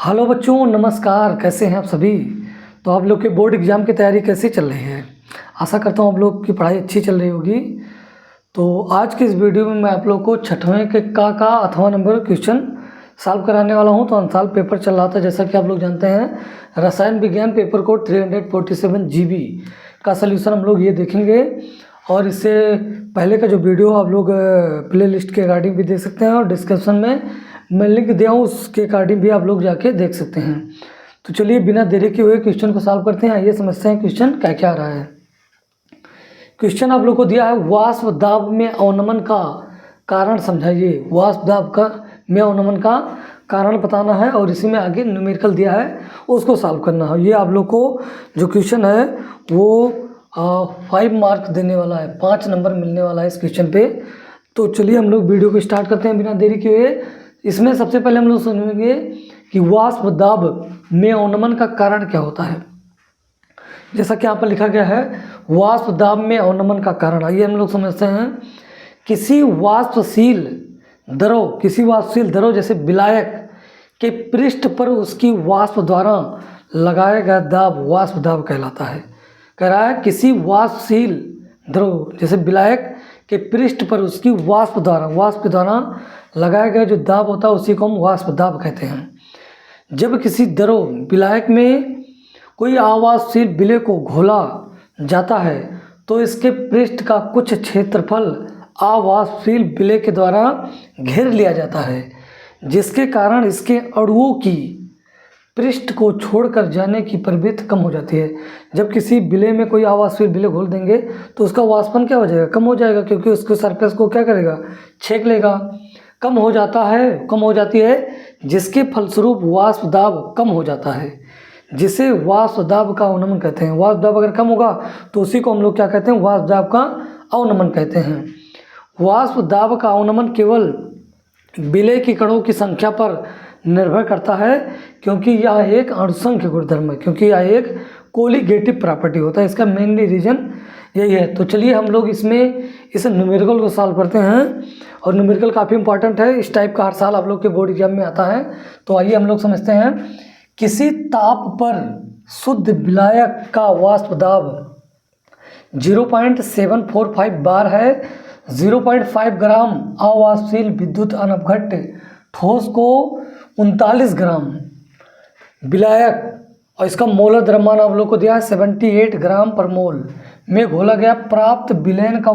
Hello बच्चों, नमस्कार। कैसे हैं आप सभी। तो आप लोग के बोर्ड एग्ज़ाम की तैयारी कैसी चल रही है। आशा करता हूँ आप लोग की पढ़ाई अच्छी चल रही होगी। तो आज के इस वीडियो में मैं आप लोग को छठवें के का अथवा नंबर क्वेश्चन सॉल्व कराने वाला हूँ। तो साल पेपर चल रहा था, जैसा कि आप लोग जानते हैं। रसायन विज्ञान पेपर कोड 347 GB का सल्यूशन हम लोग ये देखेंगे। और इससे पहले का जो वीडियो आप लोग प्ले लिस्ट के अकॉर्डिंग भी देख सकते हैं, और डिस्क्रिप्शन में मैं लिंक दिया हूँ, उसके अकॉर्डिंग भी आप लोग जाके देख सकते हैं। तो चलिए बिना देरी के हुए क्वेश्चन को सॉल्व करते हैं। आइए समझते हैं क्वेश्चन क्या क्या आ रहा है। क्वेश्चन आप लोग को दिया है, वाष्प दाब में अवनमन का कारण समझाइए। वाष्प दाब का में अवनमन का कारण बताना है, और इसी में आगे न्यूमेरिकल दिया है उसको सॉल्व करना है। ये आप लोग को जो क्वेश्चन है वो 5 मार्क देने वाला है, 5 नंबर मिलने वाला है इस क्वेश्चन पे। तो चलिए हम लोग वीडियो को स्टार्ट करते हैं बिना देरी के हुए। इसमें सबसे पहले हम लोग समझेंगे कि वाष्प दाब में अवनमन का कारण क्या होता है। जैसा कि यहाँ पर लिखा गया है, वाष्प दाब में अवनमन का कारण। आइए हम लोग समझते हैं। किसी वाष्पशील द्रव जैसे विलायक के पृष्ठ पर उसकी वाष्प द्वारा लगाया गया दाब वाष्प दाब कहलाता है। कह रहा है किसी वाष्पशील द्रव जैसे विलायक के पृष्ठ पर उसकी वाष्प के द्वारा लगाया गया जो दाब होता है उसी को हम वाष्प दाब कहते हैं। जब किसी द्रव विलायक में कोई आवासशील विलय को घोला जाता है तो इसके पृष्ठ का कुछ क्षेत्रफल आवासशील विलय के द्वारा घेर लिया जाता है, जिसके कारण इसके अणुओं की पृष्ठ को छोड़कर जाने की प्रवृत्ति कम हो जाती है। जब किसी विलय में कोई आवासशील विलय घोल देंगे तो उसका वाष्पन क्या हो जाएगा, कम हो जाएगा, क्योंकि उसके सरफेस को क्या करेगा, छेक लेगा। कम हो जाती है, जिसके फलस्वरूप वाष्प दाब कम हो जाता है, जिसे वाष्प दाब का अवनमन कहते हैं। वाष्प दाब अगर कम होगा तो उसी को हम लोग क्या कहते हैं, वाष्प दाब का अवनमन कहते हैं। वाष्प दाब का अवनमन केवल विलय की कणों की संख्या पर निर्भर करता है, क्योंकि यह एक अणुसंख्य गुणधर्म है, क्योंकि यह एक कोलिगेटिव प्रॉपर्टी होता है। इसका मेनली रीजन यही है। तो चलिए हम लोग इसमें इस न्यूमेरिकल को सॉल्व करते हैं, और न्यूमेरिकल काफ़ी इंपॉर्टेंट है। इस टाइप का हर साल आप लोग के बोर्ड एग्जाम में आता है। तो आइए हम लोग समझते हैं। किसी ताप पर शुद्ध विलायक का वाष्प दाब 0.745 बार है। 0.5 ग्राम अवाष्पशील विद्युत अनपघट्य ठोस को 39 ग्राम विलायक, और इसका मोलर द्रव्यमान आप लोग को दिया है 78 ग्राम पर मोल में घोला गया। प्राप्त विलयन का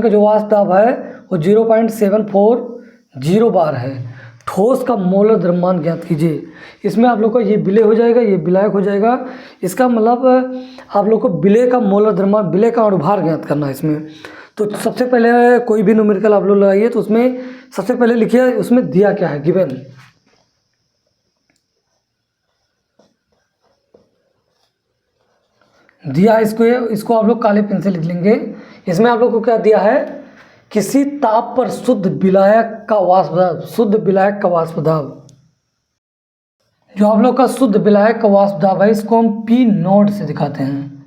जो वाष्प दाब है वो 0.740 बार है। ठोस का मोलर द्रव्यमान ज्ञात कीजिए। इसमें आप लोग को ये विलय हो जाएगा, ये विलायक हो जाएगा। इसका मतलब आप लोग को विलय का मोलर द्रव्यमान, विलय का अणुभार ज्ञात करना है इसमें। तो सबसे पहले कोई भी न्यूमेरिकल आप लोग लगाइए तो उसमें सबसे पहले लिखिए उसमें दिया क्या है, गिवन। दिया इसको आप लोग काले पेन से लिख लेंगे। इसमें आप लोग को क्या दिया है, किसी ताप पर शुद्ध विलायक का वाष्प दाब, जो आप लोग का शुद्ध विलायक का वाष्प दाब है, इसको हम पी नोड से दिखाते हैं।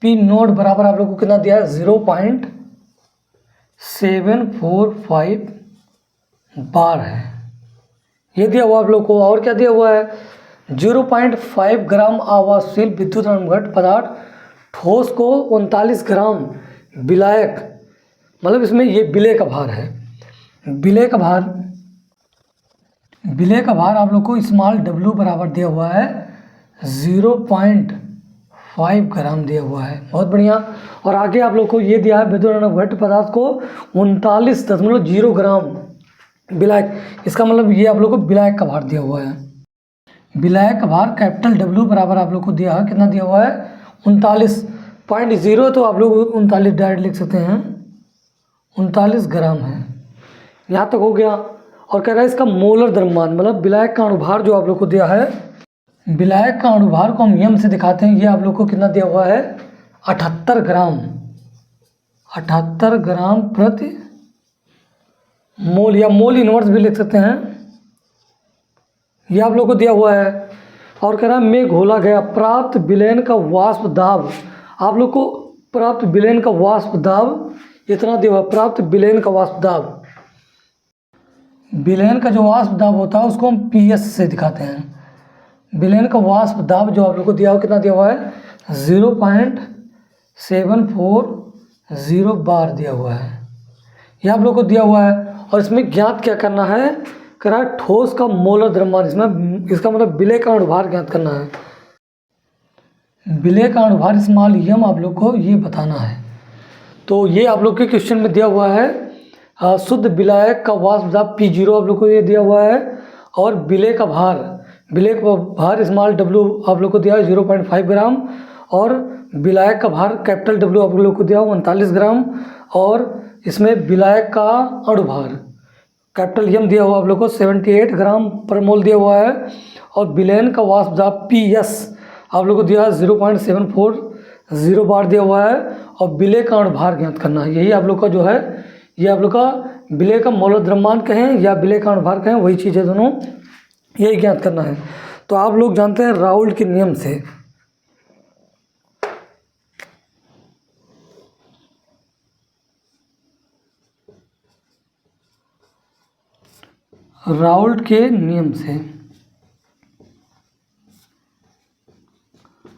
पी नोड बराबर आप लोग को कितना दिया है, 0.745 बार है, ये दिया हुआ आप लोग को। और क्या दिया हुआ है, 0.5 ग्राम आवासशील विद्युत अनपघट्य पदार्थ ठोस को 39 ग्राम विलायक, मतलब इसमें ये विलय का भार है। विलय का भार आप लोग को स्मॉल w बराबर दिया हुआ है 0.5 ग्राम दिया हुआ है। बहुत बढ़िया। और आगे आप लोग को ये दिया है विद्युत अनपघट्य पदार्थ को 39.0 ग्राम विलायक। इसका मतलब ये आप लोग को विलायक का भार दिया हुआ है। विलायक का भार कैपिटल W बराबर आप लोग को दिया है, कितना दिया हुआ है, 39.0। तो आप लोग 39 डायरेक्ट लिख सकते हैं, 39 ग्राम है। यहाँ तक हो गया। और कह रहा है इसका मोलर द्रव्यमान, मतलब विलायक का अणुभार जो आप लोग को दिया है, विलायक का अणुभार को हम यम से दिखाते हैं। ये आप लोग को कितना दिया हुआ है, 78 ग्राम प्रति मोल, या मोल इनवर्स भी लिख सकते हैं। ये आप लोग को दिया हुआ है। और कह रहा है में घोला गया प्राप्त विलयन का वाष्प दाब, आप लोग को प्राप्त विलयन का वाष्प दाब इतना दिया हुआ। प्राप्त विलयन का वाष्प दाब विलयन का जो वाष्प दाब होता है उसको हम PS से दिखाते हैं। विलयन का वाष्प दाब जो आप लोग को दिया हुआ कितना दिया हुआ है 0.740 बार दिया हुआ है, ये आप लोग को दिया हुआ है। और इसमें ज्ञात क्या करना है, कह रहा है ठोस का मोलर द्रव्यमान, इसमें इसका मतलब विलय का अणुभार ज्ञात करना है। विलय का अणुभार स्मॉल m आप लोग को ये बताना है। तो ये आप लोग के क्वेश्चन में दिया हुआ है शुद्ध विलायक का वाष्प दाब P0 आप लोग को ये दिया हुआ है, और विलय का भार स्मॉल w आप लोग को दिया है 0.5 ग्राम, और विलायक का भार कैपिटल W आप लोग को दिया हुआ 39 ग्राम, और इसमें विलायक का अणुभार कैपिटल M दिया हुआ आप लोग को 78 ग्राम पर मोल दिया हुआ है, और विलयन का वाष्प दाब PS आप लोग को दिया है 0.740 बार दिया हुआ है, और विलय का अणुभार ज्ञात करना है। यही आप लोग का जो है, ये आप लोग का विलय का मोलर द्रव्यमान कहें या विलय का अणुभार कहें, वही चीज़ है दोनों, यही ज्ञात करना है। तो आप लोग जानते हैं राउल्ट के नियम से, राउल्ट के नियम से,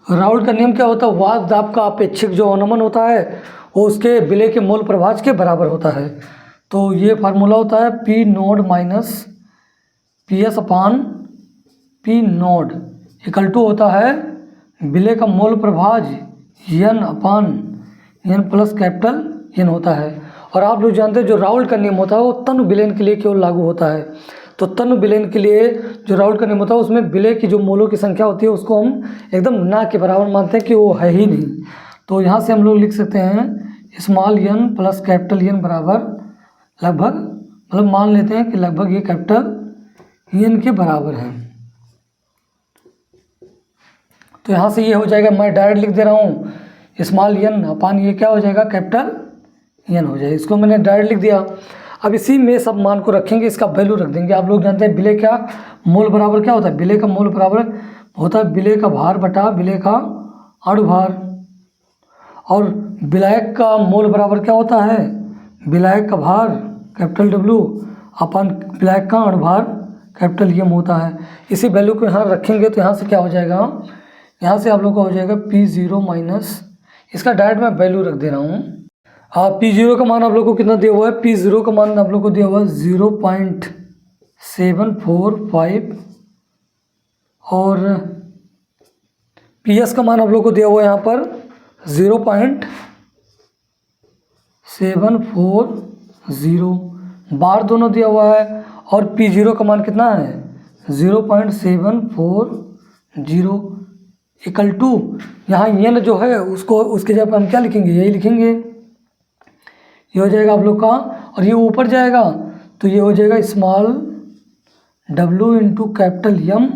राउल्ट का नियम क्या होता है, वाष्प दाब का अपेक्षिक जो अवनमन होता है वो उसके विलय के मोल प्रभाज के बराबर होता है। तो ये फार्मूला होता है P naught minus PS upon P naught equal to होता है विलय का मोल प्रभाज N upon N plus capital N होता है। और आप लोग जानते हैं जो राउल्ट का नियम होता है वो तनु विलयन के लिए केवल लागू होता है। तो तनु विलयन के लिए जो राउल्ट का नियम होता है उसमें विलय की जो मोलों की संख्या होती है उसको हम एकदम ना के बराबर मानते हैं कि वो है ही नहीं। तो यहाँ से हम लोग लिख सकते हैं small n plus capital N बराबर लगभग, मतलब मान लेते हैं कि लगभग ये कैपिटल N के बराबर है। तो यहाँ से ये हो जाएगा, मैं डायरेक्ट लिख दे रहा हूँ स्मॉल n अपान ये क्या हो जाएगा कैपिटल N हो जाएगा, इसको मैंने डायरेक्ट लिख दिया। अब इसी में सब मान को रखेंगे, इसका वैल्यू रख देंगे। आप लोग जानते हैं विलय का मोल बराबर क्या होता है, विलय का मोल बराबर होता है विलय का भार बटा विलय का अणुभार, और विलायक का मोल बराबर क्या होता है, विलायक का भार कैपिटल W अपन विलायक का अणुभार कैपिटल M होता है। इसी वैल्यू को यहाँ रखेंगे तो यहाँ से क्या हो जाएगा, यहाँ से आप लोग का हो जाएगा P0 माइनस, इसका डायरेक्ट मैं वैल्यू रख दे रहा हूँ। हाँ, P0 का मान आप लोग को कितना दिया हुआ है, P0 का मान आप लोग को दिया हुआ है 0.745, और PS का मान आप लोग को दिया हुआ है यहाँ पर 0.740 बार दोनों दिया हुआ है, और P0 का मान कितना है 0.740 इक्वल टू यहाँ n जो है उसको उसके जगह पर हम क्या लिखेंगे, यही लिखेंगे, ये हो जाएगा आप लोग का, और ये ऊपर जाएगा तो ये हो जाएगा small W into capital M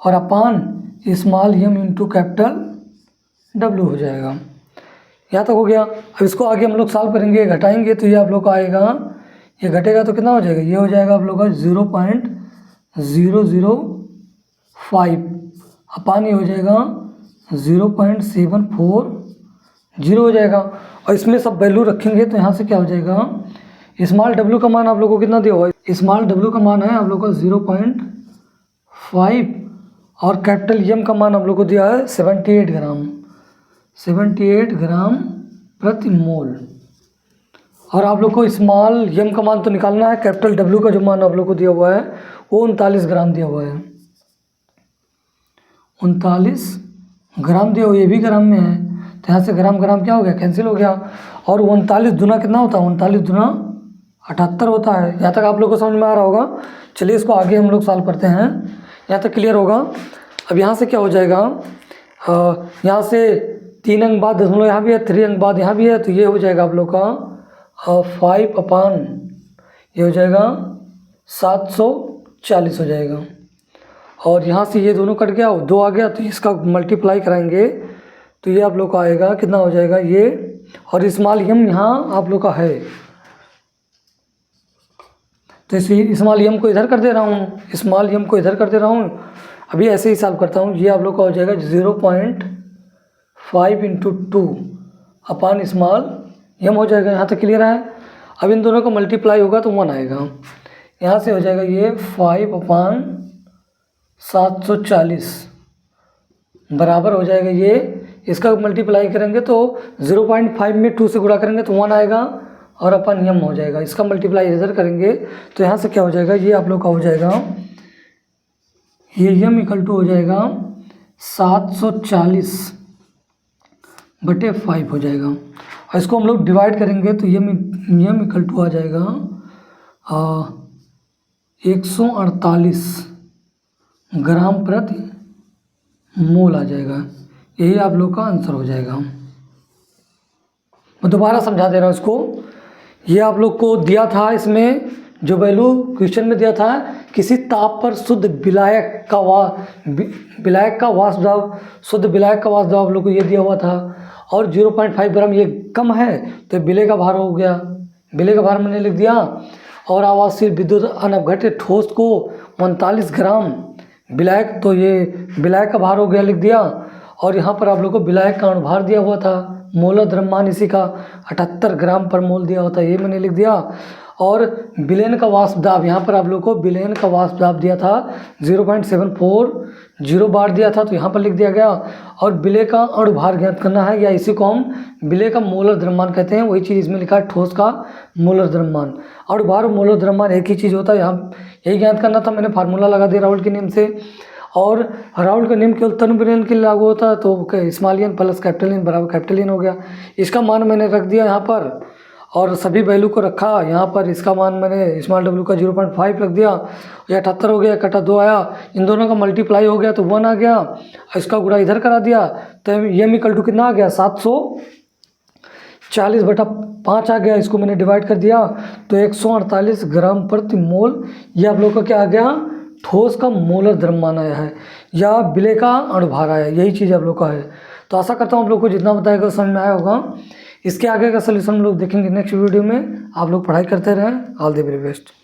और अपान small m into capital W हो जाएगा। यहाँ तक हो गया। अब इसको आगे हम लोग सॉल्व करेंगे, घटाएंगे तो ये आप लोग का आएगा, ये घटेगा तो कितना हो जाएगा, ये हो जाएगा आप लोग का 0.005 अपान ये हो जाएगा 0.740 हो जाएगा। और इसमें सब वैल्यू रखेंगे तो यहाँ से क्या हो जाएगा, स्मॉल W का मान आप लोग को कितना दिया हुआ है, स्मॉल W का मान है आप लोग का 0.5, और कैपिटल M का मान आप लोग को दिया है 78 ग्राम प्रति मोल। और आप लोग को स्मॉल m का मान तो निकालना है, कैपिटल W का जो मान आप लोग को दिया हुआ है वो 39 ग्राम दिया हुआ है, 39 ग्राम दिया हुआ, ये भी ग्राम में है तो यहाँ से ग्राम ग्राम क्या हो गया, कैंसिल हो गया। और 39 दुना कितना होता है, 39 दुना 78 होता है। यहाँ तक आप लोग को समझ में आ रहा होगा। चलिए इसको आगे हम लोग सॉल्व करते हैं, यहाँ तक क्लियर होगा। अब यहाँ से क्या हो जाएगा, यहाँ से 3 अंक बाद दशमलव यहाँ भी है, 3 अंक बाद यहाँ भी है, तो ये हो जाएगा आप लोग का 5 अपान ये हो जाएगा 740 हो जाएगा। और यहाँ से ये दोनों कट गया, 2 आ गया तो इसका मल्टीप्लाई कराएंगे तो ये आप लोग का आएगा कितना हो जाएगा ये, और स्मॉल m यहाँ आप लोग का है तो इसी स्मॉल m को इधर कर दे रहा हूँ, स्मॉल m को इधर कर दे रहा हूँ। अभी ऐसे ही सॉल्व करता हूँ, ये आप लोग का हो जाएगा 0.5 इंटू 2 अपान स्मॉल m हो जाएगा। यहाँ तक क्लियर है। अब इन दोनों का मल्टीप्लाई होगा तो 1 आएगा, यहाँ से हो जाएगा ये 5/740 बराबर हो जाएगा ये। इसका मल्टीप्लाई करेंगे तो 0.5 में 2 से गुणा करेंगे तो 1 आएगा और अपन यम हो जाएगा। इसका मल्टीप्लाई इधर करेंगे तो यहाँ से क्या हो जाएगा, ये आप लोग का हो जाएगा, ये यम इक्वल टू हो जाएगा 740/5 हो जाएगा। और इसको हम लोग डिवाइड करेंगे तो यम इक्वल टू आ जाएगा 148 ग्राम प्रति मोल आ जाएगा। यही आप लोग का आंसर हो जाएगा। मैं दोबारा समझा दे रहा हूँ इसको। ये आप लोग को दिया था, इसमें जो वैल्यू क्वेश्चन में दिया था, किसी ताप पर शुद्ध विलायक का वाष्प दाब, शुद्ध विलायक का वाष्प दाब आप लोग को ये दिया हुआ था, और 0.5 ग्राम ये कम है तो विलय का भार हो गया। विलय का भार मैंने लिख दिया। और आवासीय विद्युत अनवघटित ठोस को 39 ग्राम विलायक, तो ये विलायक का भार हो गया, लिख दिया। और यहाँ पर आप लोग को विलायक का अणुभार दिया हुआ था, मोलर द्रव्यमान इसी का 78 ग्राम पर मोल दिया होता, ये मैंने लिख दिया। और विलयन का वाष्प दाब, यहाँ पर आप लोग को विलयन का वाष्प दाब दिया था 0.740 बार दिया था, तो यहाँ पर लिख दिया गया। और विलय का अणुभार ज्ञात करना है, या इसी को हम विलय का मोलर द्रव्यमान कहते हैं। वही चीज़ इसमें लिखा है, ठोस का मोलर द्रव्यमान। अणुभार और मोलर द्रव्यमान एक ही चीज़ होता है, यहाँ यही ज्ञात करना था। मैंने फार्मूला लगा दिया राउल्ट के नियम से। और राउल्ट का नियम केवल तनु विलयन के लिए लागू होता है, तो small N plus capital N बराबर कैपिटल एन हो गया। इसका मान मैंने रख दिया यहाँ पर, और सभी वैल्यू को रखा यहाँ पर। इसका मान मैंने स्मॉल डब्ल्यू का 0.5 रख दिया, ये 78 हो गया, कटा 2 आया, इन दोनों का मल्टीप्लाई हो गया तो 1 आ गया। इसका गुणा इधर करा दिया तो यम इक्वल टू कितना आ गया, 740/5 आ गया। इसको मैंने डिवाइड कर दिया तो 148 ग्राम प्रति मोल, ये आप लोग का क्या आ गया, ठोस का मोलर द्रव्यमान आया है, या विलय का अणुभार आया। यही चीज़ आप लोग का है। तो आशा करता हूँ आप लोग को जितना बताएगा समझ में आया होगा। इसके आगे का सोल्यूशन हम लोग देखेंगे नेक्स्ट वीडियो में। आप लोग पढ़ाई करते रहें। All the very best.